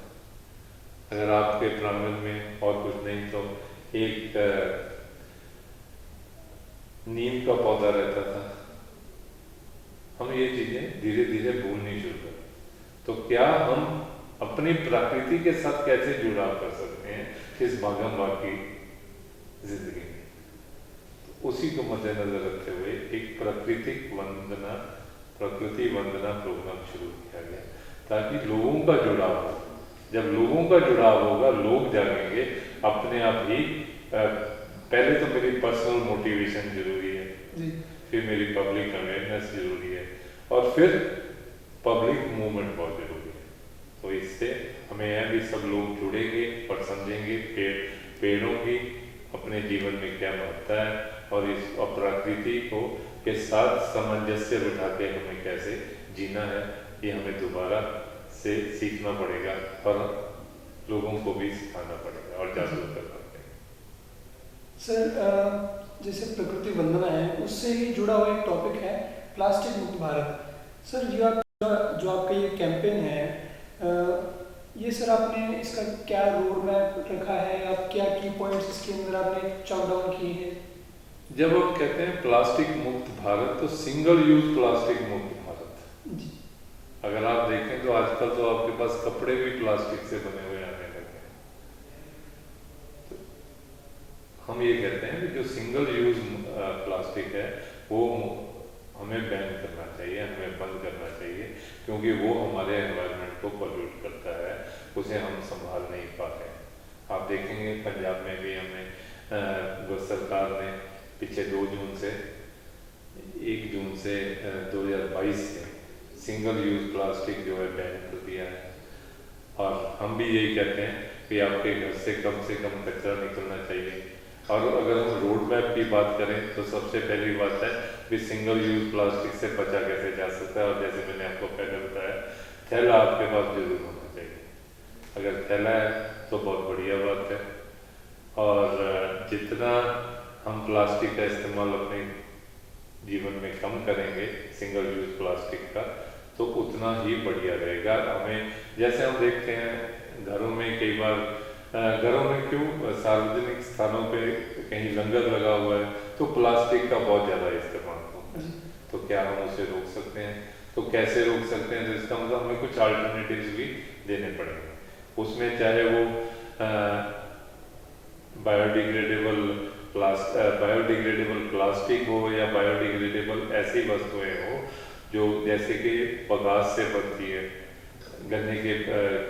अगर आपके प्रांगण में और कुछ नहीं तो एक नीम का पौधा रहता था। हम ये चीजें धीरे धीरे भूलनी शुरू कर। तो क्या हम अपनी प्रकृति के साथ कैसे जुड़ाव कर सकते हैं इस भागम भाग की जिंदगी में? तो उसी को मद्देनजर रखते हुए एक प्रकृति वंदना प्रोग्राम शुरू किया गया, ताकि लोगों का जुड़ाव हो। जब लोगों का जुड़ाव होगा, लोग जागेंगे अपने आप ही। पहले तो मेरी पर्सनल मोटिवेशन जरूरी है, फिर मेरी पब्लिक अवेयरनेस जरूरी है, और फिर पब्लिक मूवमेंट बहुत जरूरी है। तो इससे हमें यह भी सब लोग जुड़ेंगे और समझेंगे पेड़ों की अपने जीवन में क्या महत्ता है, और इस प्रकृति को के साथ सामंजस्य बिठा के हमें कैसे जीना है, ये हमें दोबारा से सीखना पड़ेगा और लोगों को भी सिखाना पड़ेगा और जागरूक करना पड़ेगा। सर, जैसे प्रकृति वंदना है, उससे ही जुड़ा हुआ एक टॉपिक है प्लास्टिक मुक्त भारत। सर, जो आपका ये कैंपेन है, ये सर आपने इसका क्या रोड मैप रखा है, आप क्या की पॉइंट्स इसके अंदर आपने चॉक डाउन किए हैं? जब हम कहते हैं प्लास्टिक मुक्त भारत, तो सिंगल यूज प्लास्टिक मुक्त भारत जी। अगर आप देखें तो आजकल तो आपके पास कपड़े भी प्लास्टिक से बने हुए आने लगे हैं। तो हम ये कहते हैं कि जो सिंगल यूज प्लास्टिक है वो हमें बैन करना चाहिए, हमें बंद करना चाहिए, क्योंकि वो हमारे एनवायरनमेंट को पॉल्यूट करता है, उसे हम संभाल नहीं पाते। आप देखेंगे पंजाब में भी हमें सरकार ने पिछले 2 जून से 1 जून से 2022 से सिंगल यूज प्लास्टिक जो है बैन कर दिया है। और हम भी यही कहते हैं कि आपके घर से कम कचरा निकलना चाहिए। और अगर हम रोड मैप की बात करें तो सबसे पहली बात है कि सिंगल यूज प्लास्टिक से बचा कैसे जा सकता है। और जैसे मैंने आपको पहले बताया, थैला आपके पास जरूर होना चाहिए। अगर थैला है तो बहुत बढ़िया बात है। और जितना हम प्लास्टिक का इस्तेमाल अपने जीवन में कम करेंगे सिंगल यूज प्लास्टिक का, तो उतना ही बढ़िया रहेगा। हमें जैसे हम देखते हैं घरों में, कई बार घरों में क्यों सार्वजनिक स्थानों पे कहीं लंगर लगा हुआ है तो प्लास्टिक का बहुत ज़्यादा इस्तेमाल होता है। तो क्या हम उसे रोक सकते हैं? तो कैसे रोक सकते हैं? तो इसका मतलब हमें कुछ अल्टरनेटिव्स भी देने पड़ेंगे। उसमें चाहे वो बायोडिग्रेडेबल प्लास्टिक हो या बायोडिग्रेडेबल ऐसी वस्तुएं हो जो जैसे कि बगास से बनती है, गन्ने के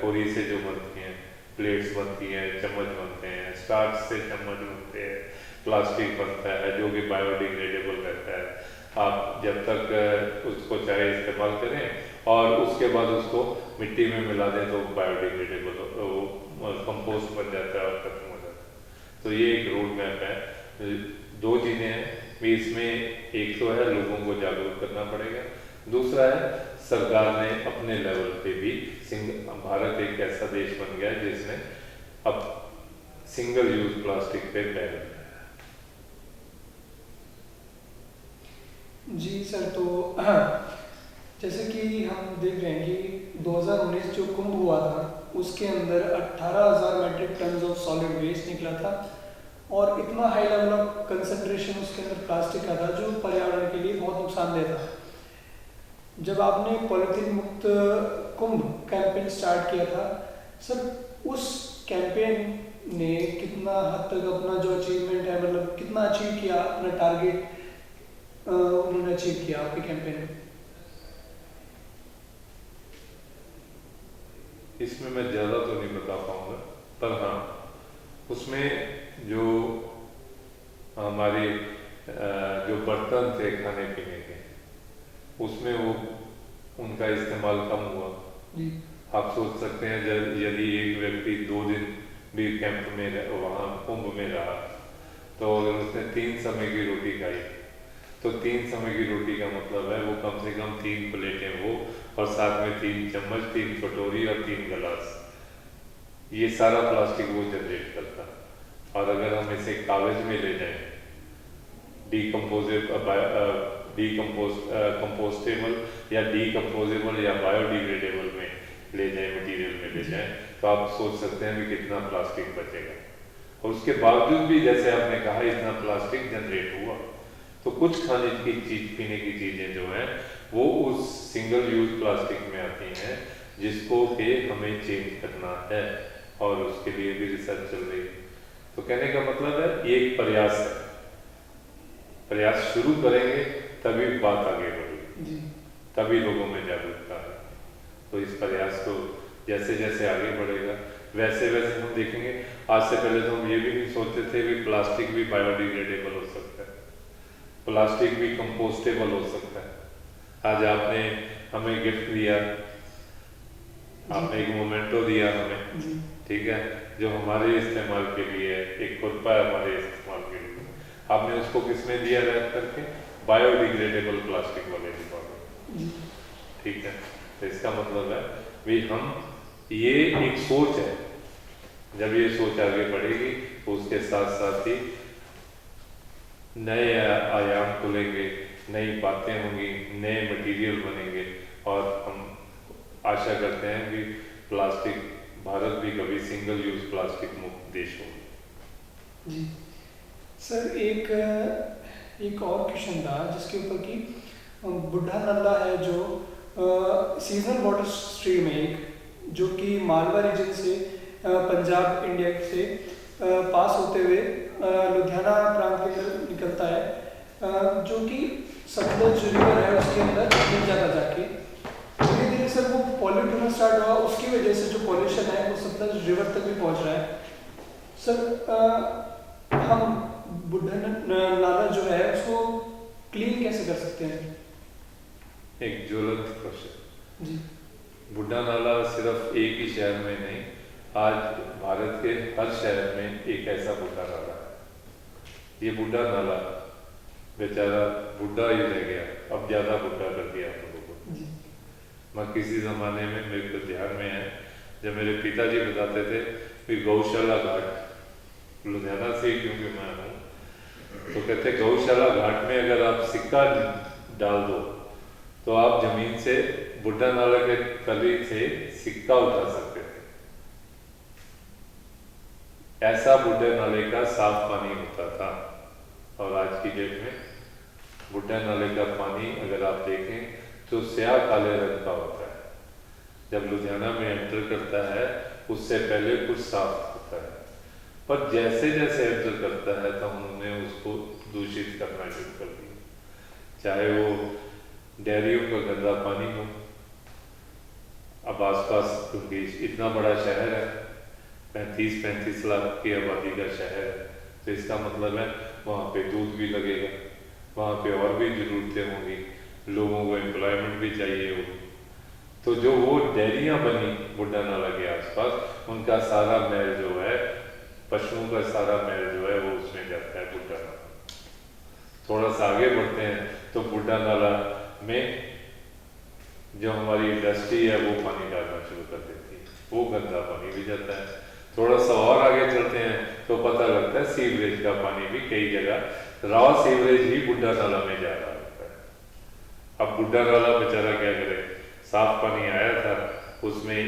खोरी से जो बनती हैं, प्लेट्स बनती हैं, चम्मच बनते हैं, स्टार्च से चम्मच बनते हैं, प्लास्टिक बनता है जो कि बायोडिग्रेडेबल रहता है। आप जब तक उसको चाहे इस्तेमाल करें और उसके बाद उसको मिट्टी में मिला दें तो बायोडिग्रेडेबल कंपोस्ट बन जाता है और खत्म हो जाता है। तो ये एक रोड मैप है। 2 चीज़ें हैं इसमें, एक तो है लोगों को जागरूक करना पड़ेगा, दूसरा है सरकार ने अपने लेवल पे भी भारत एक ऐसा देश बन गया है जिसने अब सिंगल यूज प्लास्टिक पे बैन किया। जी सर, तो जैसे कि हम देख रहे हैं कि 2019 जो कुंभ हुआ था उसके अंदर 18,000 metric ton of solid waste निकला था और इतना हाई लेवल ऑफ कंसंट्रेशन उसके अंदर प्लास्टिक का था जो पर्यावरण के लिए बहुत नुकसानदेह था। जब आपने पॉलिथीन मुक्त कुंभ कैंपेन स्टार्ट किया था सर, उस कैंपेन ने कितना हद तक अपना जो अचीवमेंट है, मतलब कितना अचीव किया, अपना टारगेट उन्होंने अचीव किया आपके कैंपेन में? इसमें मैं ज़्यादा तो नहीं बता पाऊँगा, पर हाँ उसमें जो हमारे जो बर्तन थे खाने पीने के, उसमें वो उनका इस्तेमाल कम हुआ। आप सोच सकते हैं यदि एक व्यक्ति 2 दिन भी कैंप में वहाँ कुंभ में रहा तो अगर उसने 3 समय की रोटी खाई तो 3 समय की रोटी का मतलब है वो कम से कम 3 प्लेटें हो और साथ में 3 चम्मच, 3 कटोरी और 3 गिलास, ये सारा प्लास्टिक वो जनरेट करता। और अगर हम इसे कागज में ले जाएं, कंपोस्टेबल या डीकम्पोजेबल या बायोडिग्रेडेबल में ले जाएं, मटेरियल में ले जाएं, तो आप सोच सकते हैं कि कितना प्लास्टिक बचेगा। और उसके बावजूद भी जैसे आपने कहा इतना प्लास्टिक जनरेट हुआ, तो कुछ खाने की चीज, पीने की चीजें जो हैं वो उस सिंगल यूज प्लास्टिक में आती हैं जिसको कि हमें चेंज करना है और उसके लिए भी रिसर्च चल रही है। तो कहने का मतलब है ये एक प्रयास है, प्रयास शुरू करेंगे तभी बात आगे बढ़ेगी, तभी लोगों में जागरूकता है। तो इस प्रयास को जैसे जैसे आगे बढ़ेगा वैसे वैसे हम देखेंगे। आज से पहले तो हम ये भी नहीं सोचते थे कि प्लास्टिक भी बायोडिग्रेडेबल हो सकता है, प्लास्टिक भी कंपोस्टेबल हो सकता है। आज आपने हमें गिफ्ट दिया, आपने एक मोमेंटो दिया हमें, ठीक है, जो हमारे इस्तेमाल के लिए है, एक खुरपा है हमारे इस्तेमाल के लिए, आपने उसको किसमें दिया रैप करके? बायोडिग्रेडेबल प्लास्टिक वाले डिब्बा, ठीक है। तो इसका मतलब है भाई हम ये एक सोच है, जब ये सोच आगे बढ़ेगी तो उसके साथ साथ ही नए आयाम खुलेंगे, नई बातें होंगी, नए मटेरियल बनेंगे और हम आशा करते हैं कि प्लास्टिक, भारत भी कभी सिंगल यूज प्लास्टिक मुक्त देश होगा। जी सर, एक और क्वेश्चन था जिसके ऊपर कि बुढ़ा नल्ला है जो सीजनल वाटर स्ट्रीम है एक, जो कि मालवा रीजन से पंजाब इंडिया से पास होते हुए लुधियाना प्रांत के अंदर निकलता है, जो कि सतलज रिवर है उसके अंदर मिल जाता जाके धीरे धीरे सर वो पॉल्यूट होना स्टार्ट हुआ, उसकी वजह से जो पॉल्यूशन है वो सतलज रिवर तक भी पहुंच रहा है। सर हम बुढ़ा नाला जो है उसको क्लीन कैसे कर सकते हैं? एक ज्वलंत क्वेश्चन जी। बुढ़ा नाला सिर्फ एक ही शहर में नहीं, आज भारत के हर शहर में एक ऐसा बुढ़ा नाला है। ये बुढ़ा नाला बेचारा बुढ़ा ही रह गया, अब ज्यादा बुढ़ा कर दिया हम लोगों को। मैं किसी जमाने में, मेरे को ध्यान में है, जब मेरे पिताजी बताते थे कि गौशाला घाट, लुधियाना से ही क्योंकि मैं हूँ, तो कहते गौशाला घाट में अगर आप सिक्का डाल दो तो आप जमीन से बुढ़ा नाला के तली से सिक्का उठा सकते थे। ऐसा बुढ़े नाले का साफ पानी होता था। और आज की डेट में बुढ़ा नाले का पानी अगर आप देखें तो स्याह काले रंग का होता है। जब लुधियाना में एंटर करता है उससे पहले कुछ साफ होता है, पर जैसे जैसे एंटर करता है तो हमने उसको दूषित करना शुरू कर दिया। चाहे वो डेयरियों का गंदा पानी हो, अब आसपास क्योंकि इतना बड़ा शहर है, 35 लाख की आबादी का शहर है, तो इसका मतलब है वहाँ पे दूध भी लगेगा, वहाँ पे और भी ज़रूरतें होंगी, लोगों को एम्प्लॉयमेंट भी चाहिए होगी। तो जो वो डेयरियाँ बनी बुढ़ा नाला के आसपास, उनका सारा मैल जो है, पशुओं का सारा मैल जो है वो उसमें जाता है बुढ़ा नाला। थोड़ा सा आगे बढ़ते हैं तो बुढ़ा नाला में जो हमारी इंडस्ट्री है वो पानी डालना शुरू कर देती है, वो गंदा पानी भी जाता है। थोड़ा सा और आगे चलते हैं तो पता लगता है सीवरेज का पानी भी कई जगह रॉ सीवरेज ही बुढ़ा नाला में जा रहा होता है। अब बुढ़ा नाला बेचारा क्या करे, साफ पानी आया था, उसमें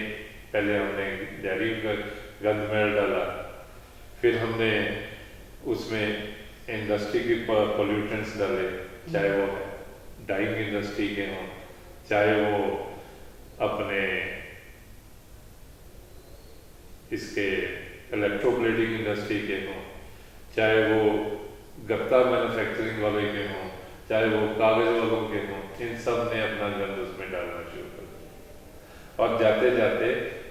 पहले हमने डेयरी का गंद मैल डाला, फिर हमने उसमें इंडस्ट्री की पोल्यूटेंट्स डाले, चाहे वो डाइंग इंडस्ट्री के हों, चाहे वो अपने इसके इलेक्ट्रोप्लेटिंग इंडस्ट्री के हों, चाहे वो गत्ता मैन्युफैक्चरिंग वाले के हों, चाहे वो कागज वालों के हों, इन सब ने अपना गंद उसमें डालना शुरू कर दिया। और जाते जाते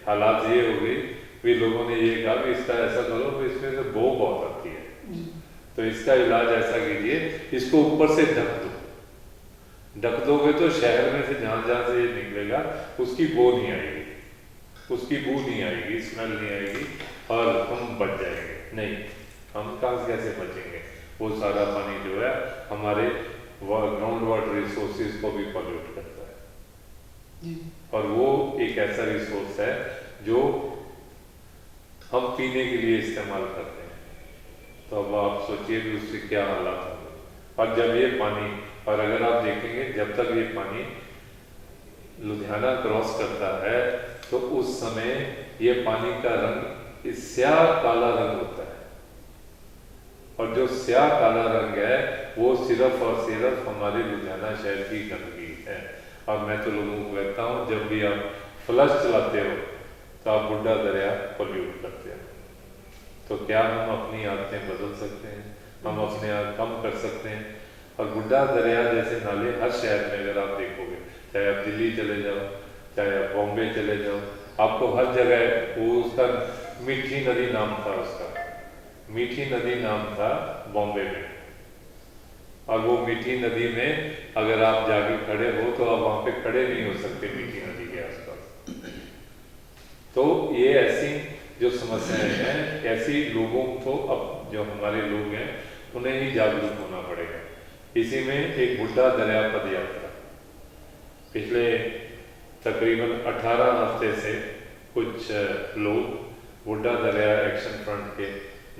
हालात ये हो गई भी लोगों ने ये कहा कि इसका ऐसा करो कि इसमें से बो बहुत आती है, तो इसका इलाज ऐसा कीजिए, इसको ऊपर से ढक दो। ढक दोगे तो शहर में से जहाँ जहाँ से ये निकलेगा उसकी बो नहीं आएगी, उसकी बू नहीं आएगी, स्मेल नहीं आएगी और हम बच जाएंगे। नहीं, हम कहाँ कैसे बचेंगे? वो सारा पानी जो है हमारे ग्राउंड वाटर रिसोर्सेज को भी पॉल्यूट करता है। और वो एक ऐसा रिसोर्स है जो हम पीने के लिए इस्तेमाल करते हैं। तो अब आप सोचिए कि उससे क्या हालात होंगे। और जब ये पानी, और अगर आप देखेंगे जब तक ये पानी लुधियाना क्रॉस करता है तो उस समय ये पानी का रंग स्याह काला रंग होता है, और जो स्याह काला रंग है वो सिर्फ और सिर्फ हमारे लुधियाना शहर की गंदगी है। और मैं तो लोगों को कहता हूँ, जब भी आप फ्लश चलाते हो तो आप बुढ़ा दरिया पोल्यूट करते हो। तो क्या हम अपनी आदतें बदल सकते हैं? हम अपने आप कम कर सकते हैं। और बुढ़ा दरिया जैसे नाले हर शहर में अगर आप देखोगे, चाहे आप दिल्ली चले जाओ, चाहे आप बॉम्बे चले जाओ, आपको हर जगह वो उसका मीठी नदी नाम था, उसका मीठी नदी नाम था बॉम्बे में। और वो मीठी नदी में अगर आप जाके खड़े हो तो आप वहां पे खड़े नहीं हो सकते मीठी नदी के आसपास। तो ये ऐसी जो समस्याएं हैं, ऐसी लोगों को, अब जो हमारे लोग हैं उन्हें ही जागरूक होना पड़ेगा। इसी में एक बुड्ढा दरिया पद यात्रा पिछले तकरीबन 18 हफ्ते से कुछ लोग बुड्ढा दरिया एक्शन फ्रंट के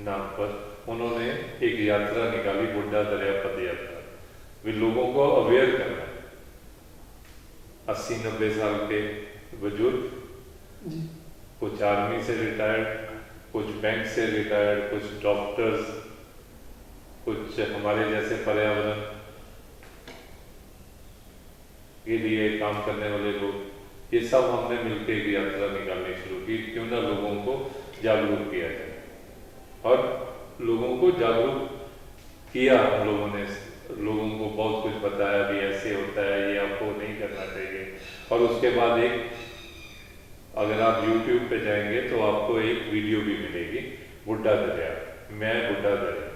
नाम पर उन्होंने एक यात्रा निकाली, बुड्ढा दरिया पद यात्रा। वे लोगों को अवेयर करना है। 80-90 साल के बुजुर्ग, कुछ आर्मी से रिटायर्ड, कुछ बैंक से रिटायर्ड, कुछ डॉक्टर्स, कुछ हमारे जैसे पर्यावरण के लिए काम करने वाले लोग, ये सब हमने मिलकर एक यात्रा निकालनी शुरू की। क्यों ना लोगों को जागरूक किया जाए, और लोगों को जागरूक किया हम लोगों ने, लोगों को बहुत कुछ बताया भी ऐसे होता है, ये आपको नहीं करना चाहिए। और उसके बाद एक, अगर आप YouTube पे जाएंगे तो आपको एक वीडियो भी मिलेगी, बुड्ढा दरिया, मैं बुड्ढा दरिया,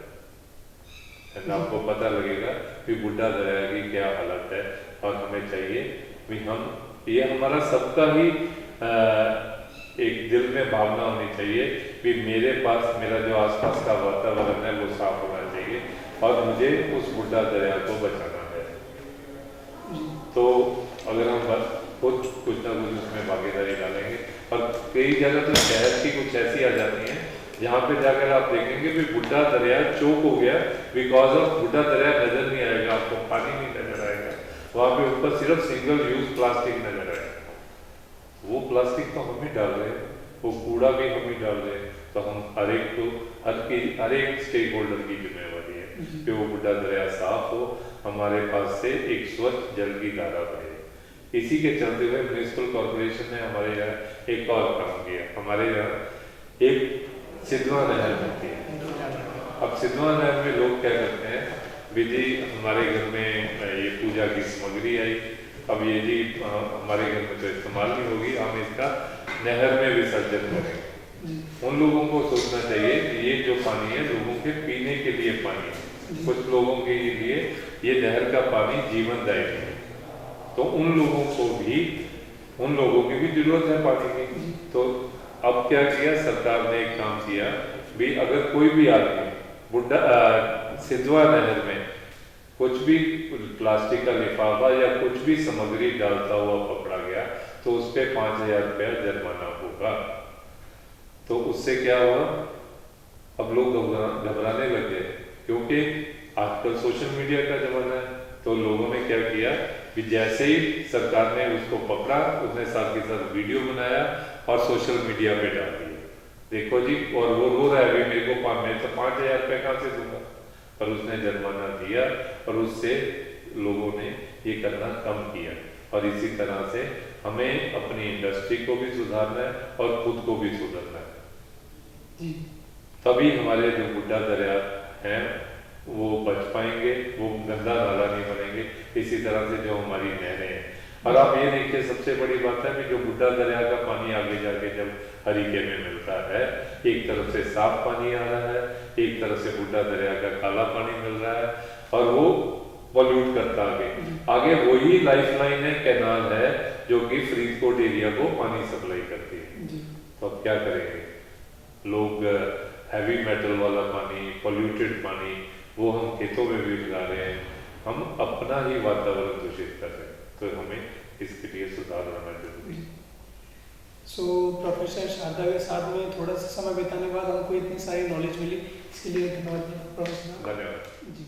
आपको पता लगेगा कि बुड्ढा दरिया की क्या हालत है। और हमें चाहिए भी हम, ये हमारा सबका ही एक दिल में भावना होनी चाहिए कि मेरे पास, मेरा जो आसपास का वातावरण है वो साफ होना चाहिए और मुझे उस बुड्ढा दरिया को बचाना है। तो अगर हम बस कुछ ना कुछ उसमें भागीदारी डालेंगे, और कई जगह तो शहर की कुछ ऐसी आ जाती हैं जहाँ पे जाकर आप देखेंगे कि बुड्ढा दरिया चोक हो गया, बिकॉज ऑफ बुड्ढा दरिया नजर नहीं आएगा, आपको पानी नहीं नजर आएगा, वहाँ पे ऊपर सिर्फ सिंगल यूज प्लास्टिक नजर आएगा। वो प्लास्टिक तो हम ही डाल रहे हैं, वो कूड़ा भी हम ही डाल रहे हैं। तो हम हर एक को, हर एक स्टेक होल्डर की जिम्मेवारी है कि वो बुड्ढा दरिया साफ हो, हमारे पास से एक स्वच्छ जल की धारा बहे। इसी के चलते हुए म्युनिसिपल कॉर्पोरेशन ने हमारे यहाँ एक और काम किया। हमारे यहाँ एक सिद्धवा नहर बनती है। अब सिद्धवा नहर में लोग क्या करते हैं, विधि हमारे घर में ये पूजा की सामग्री आई, अब ये जी हमारे घर में तो इस्तेमाल नहीं होगी, हम इसका नहर में विसर्जन करेंगे। उन लोगों को सोचना चाहिए कि ये जो पानी है लोगों के पीने के लिए पानी है, कुछ लोगों के लिए ये नहर का पानी जीवनदायी है, तो उन लोगों की भी जरूरत है पानी की। तो अब क्या किया सरकार ने, एक काम किया भी, अगर कोई भी आदमी बुड्ढा सिद्धवा नहर में कुछ भी प्लास्टिक का लिफाफा या कुछ भी सामग्री डालता हुआ पकड़ा गया तो उस पर 5,000 रुपया जुर्माना होगा। तो उससे क्या हुआ, अब लोग घबराने लगे, क्योंकि आजकल सोशल मीडिया का जमाना है। तो लोगों ने क्या किया कि जैसे ही सरकार ने उसको पकड़ा, उसने साथ के साथ वीडियो बनाया और सोशल मीडिया पे डाल दिया, देखो जी, और वो रो रहा है भी मेरे को मैं तो 5,000 रुपये कहाँ से दूंगा। पर उसने जुर्माना दिया और उससे लोगों ने ये करना कम किया। और इसी तरह से हमें अपनी इंडस्ट्री को भी सुधारना है और खुद को भी सुधारना है, तभी हमारे जो बुड्ढा दरिया हैं वो बच पाएंगे, वो गंदा नाला नहीं बनेंगे। इसी तरह से जो हमारी नहरें हैं, और आप ये देखिए सबसे बड़ी बात है कि जो बुड्ढा दरिया का पानी आगे जाके जब हरीके में मिलता है, एक तरफ से साफ पानी आ रहा है, एक तरफ से बुड्ढा दरिया का काला पानी मिल रहा है, और वो पॉल्यूट करता आगे वही लाइफलाइन है, कैनाल है, जो कि फरीदकोट एरिया को पानी सप्लाई करती है। तो अब क्या करेंगे लोग, हैवी मेटल वाला पानी, पॉल्यूटेड पानी वो हम खेतों में भी मिला रहे हैं, हम अपना ही वातावरण दूषित कर रहे हैं। तो हमें इसके लिए सुधार होना जरूरी है। सो प्रोफेसर शारदा के साथ में थोड़ा सा समय बिताने के बाद हमको इतनी सारी नॉलेज मिली, इसके लिए धन्यवाद प्रोफेसर। धन्यवाद जी।